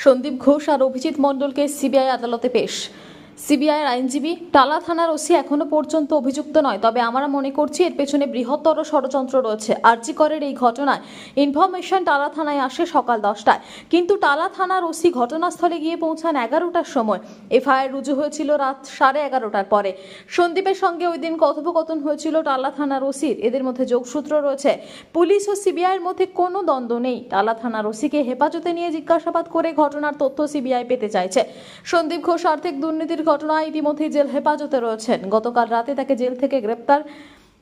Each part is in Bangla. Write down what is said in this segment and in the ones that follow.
সন্দীপ ঘোষ আর অভিজিৎ মণ্ডলকে সিবিআই আদালতে পেশ। সিবিআইয়ের আইনজীবী, টালা থানার ওসি এখনো পর্যন্ত অভিযুক্ত নয়, তবে আমরা মনে করছি এর পেছনে বৃহত্তর ষড়যন্ত্র রয়েছে। আরজি করের এই ঘটনায় ইনফরমেশন টালা থানায় আসে সকাল 10টায়, কিন্তু টালা থানার ওসি ঘটনাস্থলে গিয়ে পৌঁছান 11টার সময়। এফআইআর রুজু হয়েছিল রাত 11:30টার পরে। সন্দীপের সঙ্গে ওই দিন কথোপকথন হয়েছিল টালা থানার ওসির। এদের মধ্যে যোগসূত্র রয়েছে। পুলিশ ও সিবিআইয়ের মধ্যে কোনো দ্বন্দ্ব নেই। টালা থানার ওসিকে হেফাজতে নিয়ে জিজ্ঞাসাবাদ করে ঘটনার তথ্য সিবিআই পেতে চাইছে। সন্দীপ ঘোষ আর্থিক দুর্নীতির ঘটনায় ইতিমধ্যেই জেল হেফাজতে রয়েছেন। গতকাল রাতে তাকে জেল থেকে গ্রেপ্তার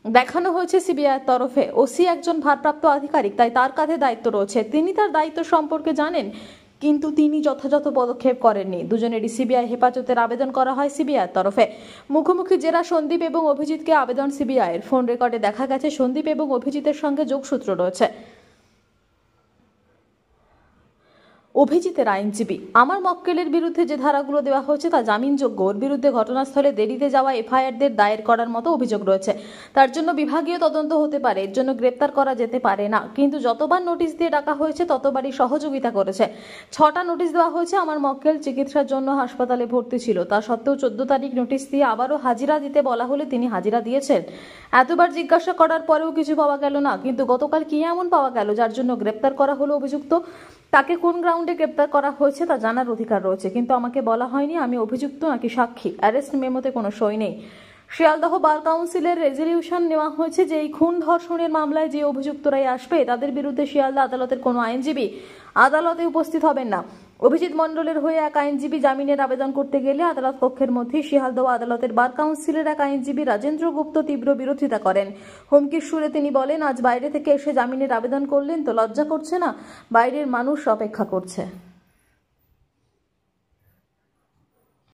দেখানো হয়েছে সিবিআইয়ের তরফে। ওসি একজন ভারপ্রাপ্ত আধিকারিক, তাই তার কাঁধে দায়িত্ব রয়েছে। তিনি তার দায়িত্ব সম্পর্কে জানেন, কিন্তু তিনি যথাযথ পদক্ষেপ করেননি। দুজনেরই সিবিআই হেফাজতের আবেদন করা হয় সিবিআইয়ের তরফে। মুখোমুখি জেরা সন্দীপ এবং অভিজিৎকে আবেদন সিবিআইয়ের। ফোন রেকর্ডে দেখা গেছে সন্দীপ এবং অভিজিতের সঙ্গে যোগসূত্র রয়েছে। অভিজিতের আইনজীবী, আমার মক্কেলের বিরুদ্ধে যে ধারাগুলো দেওয়া হয়েছে তা জামিনযোগ্য। ওর বিরুদ্ধে ঘটনাস্থলে দেরিতে যাওয়া এফআইআরদের দায়ের করার মতো অভিযোগ রয়েছে। তার জন্য বিভাগীয় তদন্ত হতে পারে, এর জন্য গ্রেপ্তার করা যেতে পারে না। কিন্তু যতবার নোটিশ দিয়ে ডাকা হয়েছে ততবারই সহযোগিতা করেছে। 6টা নোটিশ দেওয়া হয়েছে। আমার মক্কেল চিকিৎসার জন্য হাসপাতালে ভর্তি ছিল, তা সত্ত্বেও 14 তারিখ নোটিশ দিয়ে আবারও হাজিরা দিতে বলা হলে তিনি হাজিরা দিয়েছেন। এতবার জিজ্ঞাসা করার পরেও কিছু পাওয়া গেল না। কিন্তু গতকাল কি এমন পাওয়া গেল যার জন্য গ্রেপ্তার করা হলো অভিযুক্ত? তাকে কোন গ্রাউন্ডে গ্রেপ্তার করা হয়েছে তা জানার অধিকার রয়েছে, কিন্তু আমাকে বলা হয়নি আমি অভিযুক্ত নাকি সাক্ষী। অ্যারেস্ট মেমোতে কোনো সই নেই। শিয়ালদহ বার কাউন্সিলের রেজলিউশন নেওয়া হয়েছে যে এই খুন ধর্ষণের মামলায় যে অভিযুক্তরাই আসবে তাদের বিরুদ্ধে শিয়ালদা আদালতের কোনো আইনজীবী আদালতে উপস্থিত হবেন না। অভিজিৎ মণ্ডলের হয়ে এক আইনজীবী জামিনের আবেদন করতে গেলে আদালত কক্ষের মধ্যে শিয়ালদহ আদালতের বার কাউন্সিলের এক আইনজীবী রাজেন্দ্র গুপ্ত তীব্র বিরোধিতা করেন। হুমকির সুরে তিনি বলেন, আজ বাইরে থেকে এসে জামিনের আবেদন করলেন তো লজ্জা করছে না? বাইরের মানুষ অপেক্ষা করছে।